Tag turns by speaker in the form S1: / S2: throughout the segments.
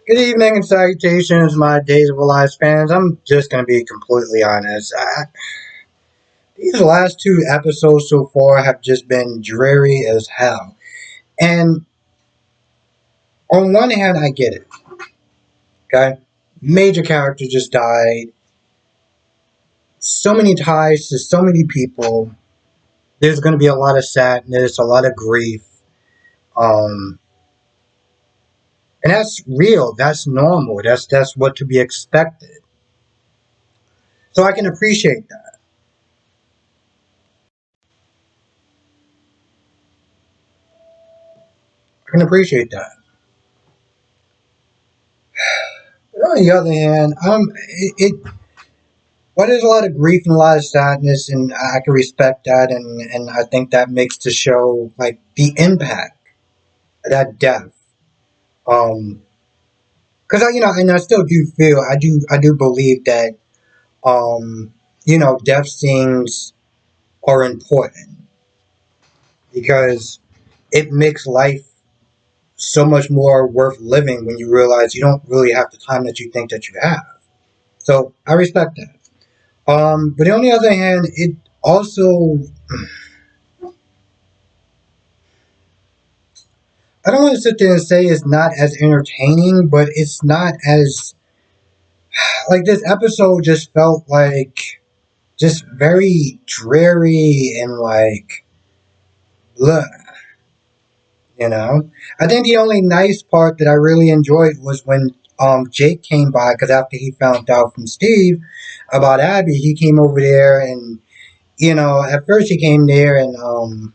S1: Good evening and salutations, my Days of Alive fans. I'm just going to be completely honest. These last two episodes so far have just been dreary as hell. And on one hand, I get it. Okay? Major character just died. So many ties to so many people. There's going to be a lot of sadness, a lot of grief. Um, and that's real. That's normal. That's what to be expected. So I can appreciate that. I can appreciate that. But on the other hand, well, there's a lot of grief and a lot of sadness, and I can respect that, and I think that makes the show like the impact of that death. Um, because and I still do feel, I do believe that death scenes are important because it makes life so much more worth living when you realize you don't really have the time that you think that you have. So I respect that. But on the other hand, it also I don't want to sit there and say it's not as entertaining, but it's not as like this episode just felt like just very dreary and like look, you know. I think the only nice part that I really enjoyed was when Jake came by because after he found out from Steve about Abby, he came over there and at first he came there and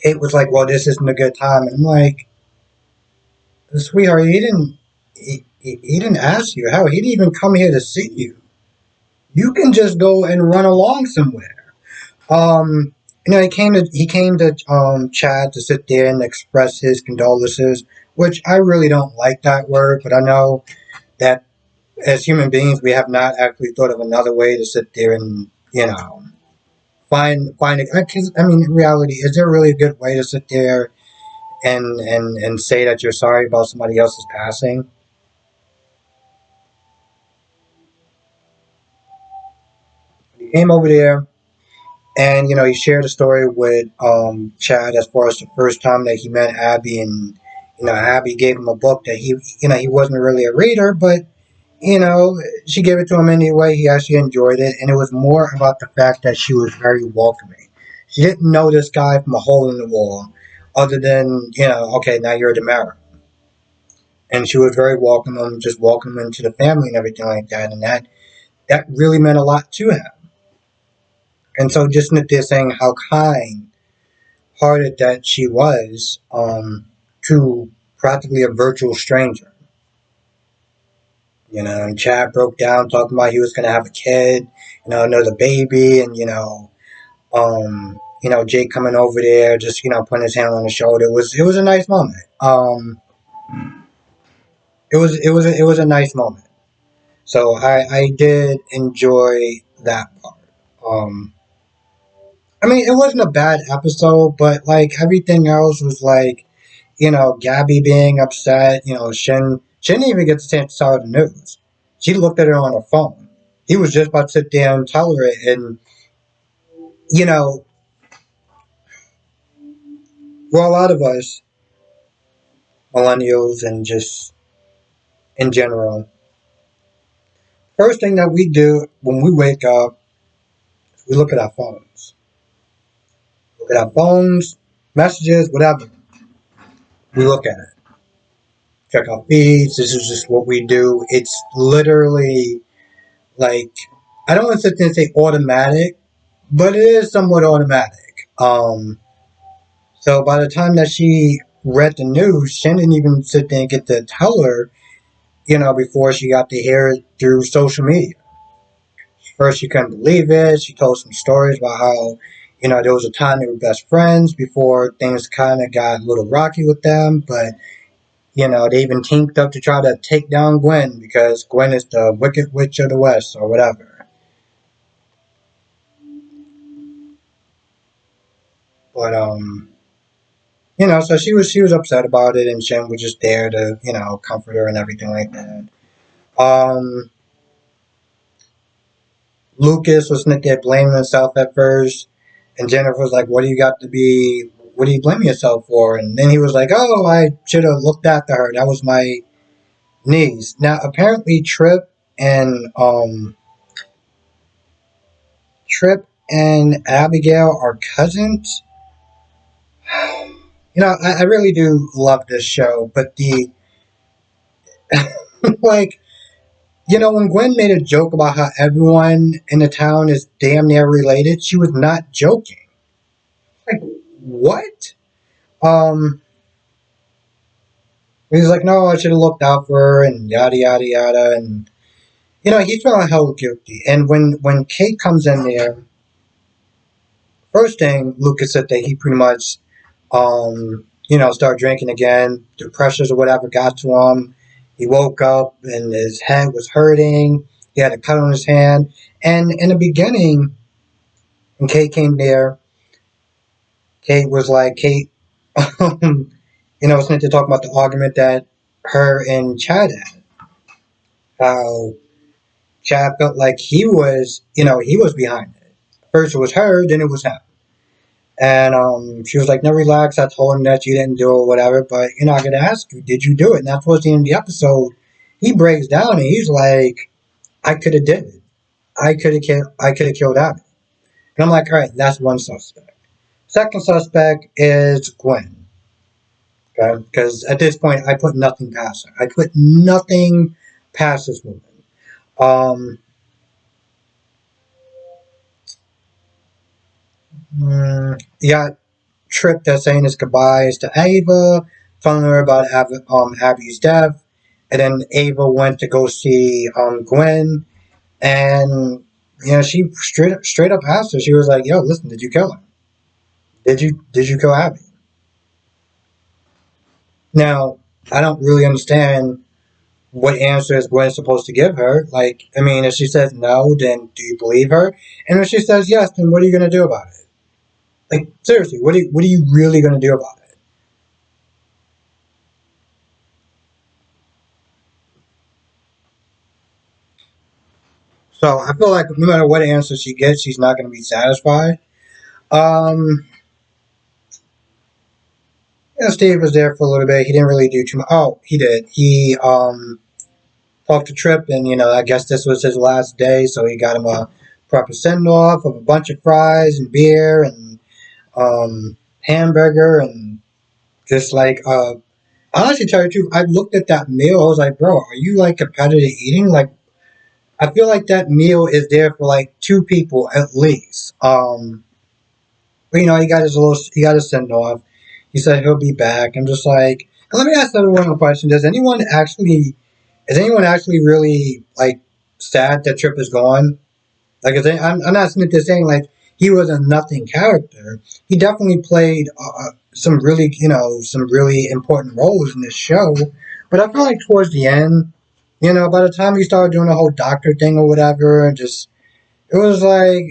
S1: it was like, well, this isn't a good time, and I'm like, sweetheart, he didn't ask you. How he didn't even come here to see you. You can just go and run along somewhere. He came to Chad to sit there and express his condolences, which I really don't like that word, but I know that as human beings we have not actually thought of another way to sit there and find it. Because I mean, in reality, is there really a good way to sit there and say that you're sorry about somebody else's passing? He came over there. And he shared a story with Chad as far as the first time that he met Abby, and Abby gave him a book that he wasn't really a reader, but she gave it to him anyway. He actually enjoyed it, and it was more about the fact that she was very welcoming. She didn't know this guy from a hole in the wall, other than okay, now you're Demara, and she was very welcoming, just welcoming to the family and everything like that, and that really meant a lot to him. And so just there saying how kind hearted that she was to practically a virtual stranger. And Chad broke down talking about he was going to have a kid, another baby, and Jake coming over there, just putting his hand on his shoulder. It was a nice moment. It was a nice moment. So I did enjoy that part. Um, I mean, it wasn't a bad episode, but like everything else was like Gabby being upset. Shin didn't even get the chance to tell her the news. She looked at her on her phone. He was just about to sit there and tell her it, and you know, well, a lot of us millennials and just in general, first thing that we do when we wake up, we look at our phones. Look at our phones, messages, whatever. We look at it. Check our feeds. This is just what we do. It's literally like I don't want to sit there and say automatic, but it is somewhat automatic. So by the time that she read the news, she didn't even sit there and get to tell her, before she got to hear it through social media. First, she couldn't believe it. She told some stories about how, there was a time they were best friends before things kind of got a little rocky with them. But, they even teamed up to try to take down Gwen because Gwen is the Wicked Witch of the West or whatever. But, So she was upset about it, and Shem was just there to, comfort her and everything like that. Um, Lucas was sitting there blaming himself at first, and Jennifer was like, what are you blaming yourself for?" And then he was like, "Oh, I should have looked after her. That was my niece." Now, apparently, and um, Trip and Abigail are cousins. I really do love this show, but like, when Gwen made a joke about how everyone in the town is damn near related, she was not joking. Like, what? Um, he was like, "No, I should have looked out for her," and yada yada yada, and he's feeling hell guilty. And when Kate comes in there, first thing Lucas said that he pretty much, started drinking again. The pressures or whatever got to him. He woke up and his head was hurting. He had a cut on his hand. And in the beginning, when Kate came there, Kate was like, was meant to talk about the argument that her and Chad had. How Chad felt like he was behind it. First it was her, then it was him. And she was like, "No, relax. I told him that you didn't do it, or whatever. But I gotta ask you, did you do it?" And that's towards the end of the episode. He breaks down and he's like, "I could have did it. I could have killed Abby." And I'm like, "All right, that's one suspect. Second suspect is Gwen. Okay, because at this point, I put nothing past her. I put nothing past this woman. Um, yeah, Trip that's saying his goodbyes to Ava, telling her about Abby's death, and then Ava went to go see Gwen, and she straight up asked her. She was like, "Yo, listen, did you kill him? Did you kill Abby?" Now, I don't really understand what answer is Gwen supposed to give her. Like, I mean, if she says no, then do you believe her? And if she says yes, then what are you gonna do about it? Like, seriously, what are you really gonna do about it? So I feel like no matter what answer she gets, she's not gonna be satisfied. Um, Steve was there for a little bit. He didn't really do too much. Oh, he did. He talked to Trip, and I guess this was his last day, so he got him a proper send off of a bunch of fries and beer and hamburger and just like honestly, tell you the truth, I looked at that meal. I was like, bro, are you like competitive eating? Like, I feel like that meal is there for like two people at least. But he got his send off. He said he'll be back. I'm just like, and let me ask everyone a question: is anyone actually really like sad that Trip is gone? Like, I'm not saying like he was a nothing character. He definitely played some really important roles in this show. But I feel like towards the end, by the time he started doing the whole doctor thing or whatever, and just it was like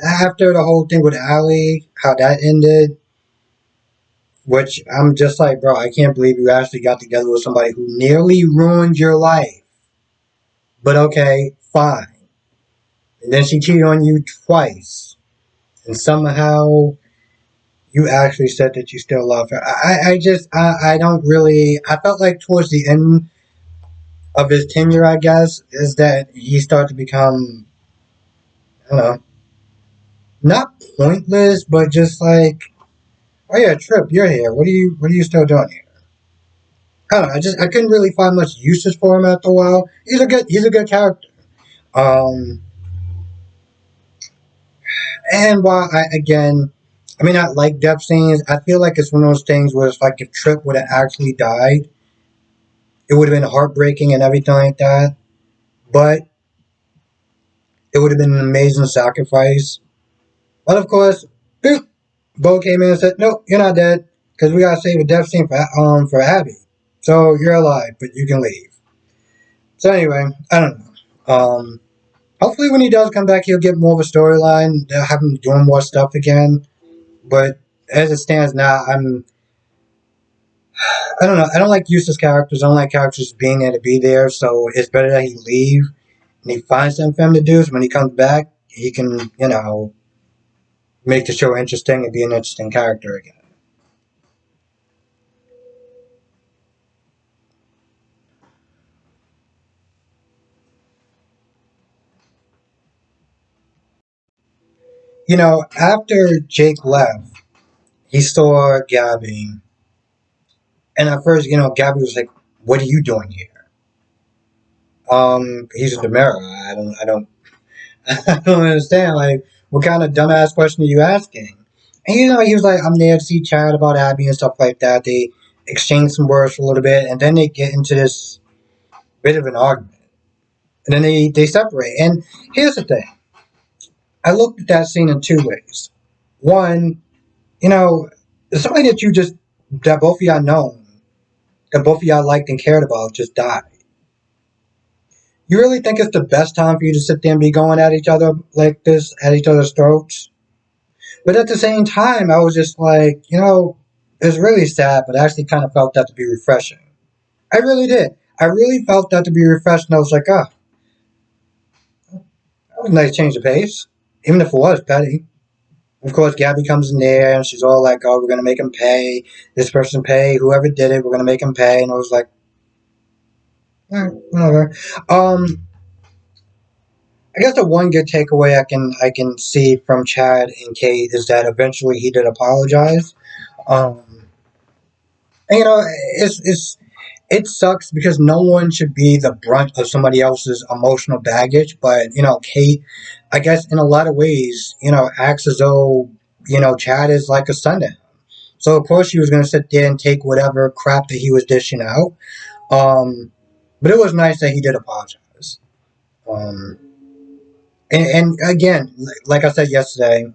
S1: after the whole thing with Ali, how that ended. Which I'm just like, bro, I can't believe you actually got together with somebody who nearly ruined your life. But okay, fine. And then she cheated on you twice. And somehow you actually said that you still love her. I don't really. I felt like towards the end of his tenure, I guess, is that he started to become, I don't know, not pointless, but just like, "Oh yeah, Trip, you're here. What are you still doing here?" I don't know. I couldn't really find much uses for him after a while. He's a good character. Um, and while I mean, I like death scenes. I feel like it's one of those things where it's like if Trip would have actually died, it would have been heartbreaking and everything like that. But it would have been an amazing sacrifice. But of course, boop, Bo came in and said, "Nope, you're not dead because we gotta save a death scene for Abby. So you're alive, but you can leave." So anyway, I don't know. Hopefully, when he does come back, he'll get more of a storyline. They'll have him doing more stuff again. But as it stands now, I don't know. I don't like useless characters. I don't like characters being there to be there. So it's better that he leave and he finds something for him to do. So when he comes back, he can, make the show interesting and be an interesting character again. After Jake left, he saw Gabby, and at first, Gabby was like, "What are you doing here?" He's a Demera. I don't understand. Like, what kind of dumbass question are you asking? And he was like, "I'm there to see Chad about Abby and stuff like that." They exchange some words for a little bit, and then they get into this bit of an argument, and then they separate. And here's the thing: I looked at that scene in two ways. One, you know, somebody that both of y'all known, that both of y'all liked and cared about, just died. You really think it's the best time for you to sit there and be going at each other like this, at each other's throats? But at the same time, I was just like, it's really sad, but I actually kind of felt that to be refreshing. I really did. I really felt that to be refreshing. I was like, that was a nice change of pace, even if it was petty. Of course, Gabby comes in there and she's all like, "Oh, we're gonna make him pay. This person pay. Whoever did it, we're gonna make him pay." And I was like, whatever. I guess the one good takeaway I can see from Chad and Kate is that eventually he did apologize. Um, and, it sucks because no one should be the brunt of somebody else's emotional baggage. But Kate, I guess in a lot of ways, acts as though Chad is like a son to him. So of course she was going to sit there and take whatever crap that he was dishing out. Um, but it was nice that he did apologize. Um, and again, like I said yesterday,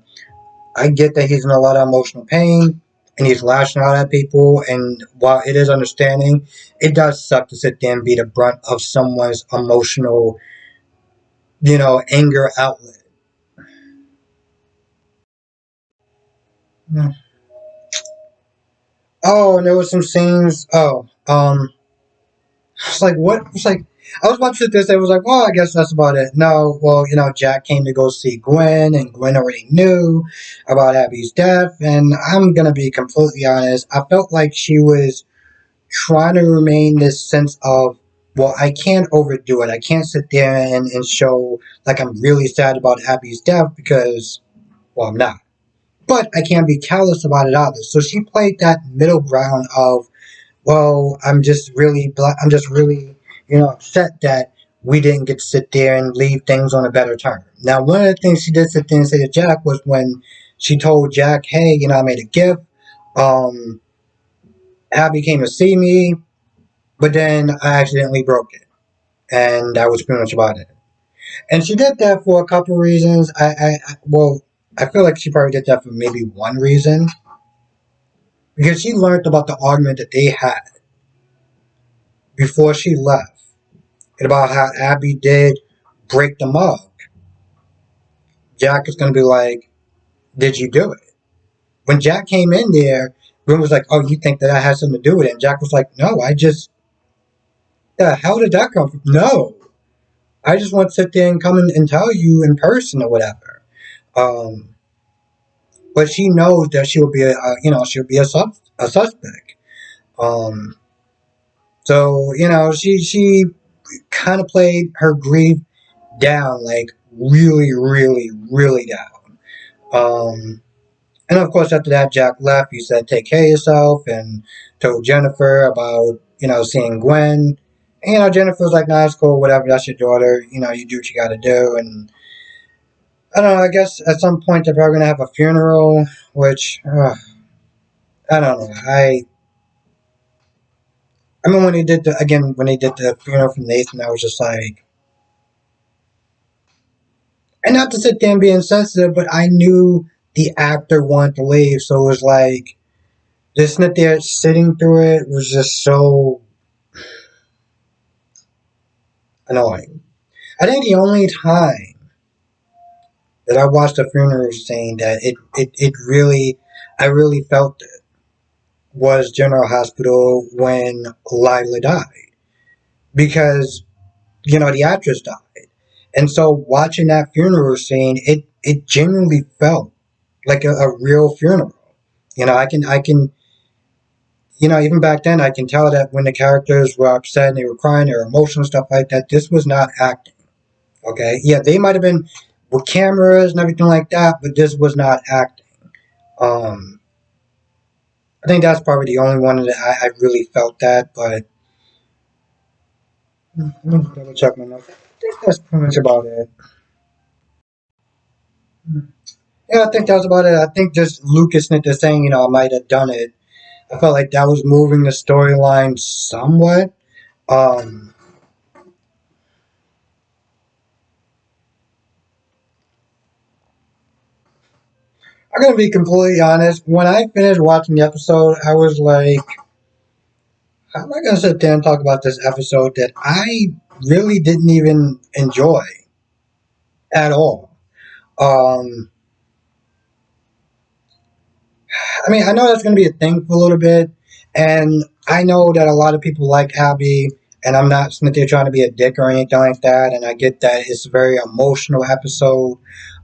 S1: I get that he's in a lot of emotional pain and he's lashing out at people. And while it is understanding, it does suck to sit there and be the brunt of someone's emotional, anger outlet. Hmm. Oh, and there was some scenes. It's like what? It's like I was about to sit there and say, I was like, well, I guess that's about it. No, well, Jack came to go see Gwen, and Gwen already knew about Abby's death. And I'm gonna be completely honest. I felt like she was trying to remain this sense of, well, I can't overdo it. I can't sit there and show like I'm really sad about Abby's death because, well, I'm not. But I can't be callous about it either. So she played that middle ground of, well, I'm just really, upset that we didn't get to sit there and leave things on a better term. Now, one of the things she did sit there and say to Jack was when she told Jack, hey, I made a gift. Um, Abby came to see me, but then I accidentally broke it. And that was pretty much about it. And she did that for a couple of reasons. Well, I feel like she probably did that for maybe one reason. Because she learned about the argument that they had before she left and about how Abby did break the mug. Jack is going to be like, did you do it? When Jack came in there, Gwen was like, oh, you think that I had something to do with it? And Jack was like, no, the hell did that come from? No. I just want to sit there and come in and tell you in person or whatever. Um, but she knows that she'll be she'll be a suspect. Um, so she kind of played her grief down, like really, really, really down. And of course, after that, Jack left. He said, "Take care of yourself," and told Jennifer about seeing Gwen. And, Jennifer was like, "Nah, it's cool, whatever. That's your daughter. You do what you got to do." And I don't know. I guess at some point they're probably gonna have a funeral, which I don't know. I mean, when they did the funeral for Nathan, I was just like, and not to sit there and be insensitive, but I knew the actor wanted to leave, so it was like just sit there sitting through it was just so annoying. I think the only time that I watched a funeral scene that it really, I really felt it was General Hospital when Lila died, because the actress died. And so watching that funeral scene, it genuinely felt like a real funeral. I can even back then I can tell that when the characters were upset and they were crying, they were emotional, stuff like that, this was not acting. Okay? Yeah, they might have been with cameras and everything like that, but this was not acting. Um I think that's probably the only one that I really felt that, but let me double check my notes. I think that's pretty much about it. Yeah, I think that was about it. I think just Lucas Nick is saying, I might have done it. I felt like that was moving the storyline somewhat. Um, I'm gonna be completely honest. When I finished watching the episode, I was like, how am I gonna sit there and talk about this episode that I really didn't even enjoy at all? Um, I mean, I know that's gonna be a thing for a little bit, and I know that a lot of people like Abby, and I'm not sitting there trying to be a dick or anything like that, and I get that it's a very emotional episode,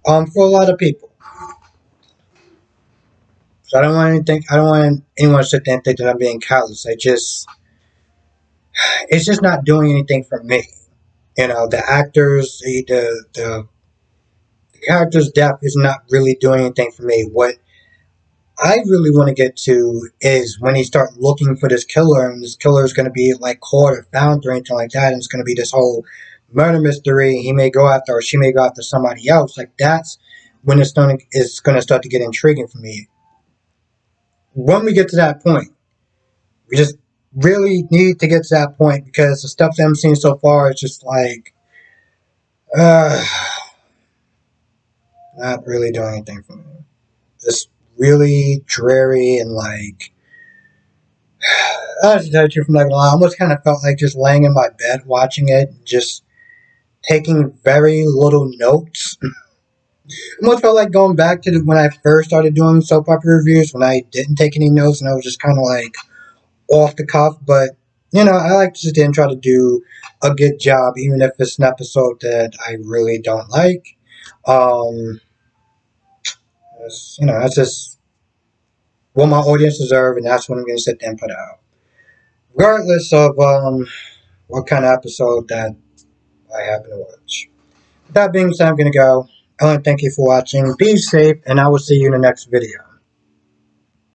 S1: for a lot of people. So I don't want anyone to sit there and think that I'm being callous. It's just not doing anything for me. The actors, the character's death is not really doing anything for me. What I really want to get to is when he start looking for this killer, and this killer is going to be like caught or found or anything like that, and it's going to be this whole murder mystery. He may go after, or she may go after somebody else. Like that's when it's going to start to get intriguing for me. When we get to that point, we just really need to get to that point, because the stuff that I'm seeing so far is just like, uh, not really doing anything for me. Just really dreary and like, I just tell you the truth, I'm not gonna lie, I almost kind of felt like just laying in my bed watching it, just taking very little notes. I almost felt like going back to when I first started doing soap opera reviews, when I didn't take any notes and I was just kind of like off the cuff. But I like to sit there and try to do a good job, even if it's an episode that I really don't like. Um, that's just what my audience deserve, and that's what I'm going to sit there and put out, regardless of what kind of episode that I happen to watch. With that being said, I'm going to go. I want to thank you for watching. Be safe, and I will see you in the next video.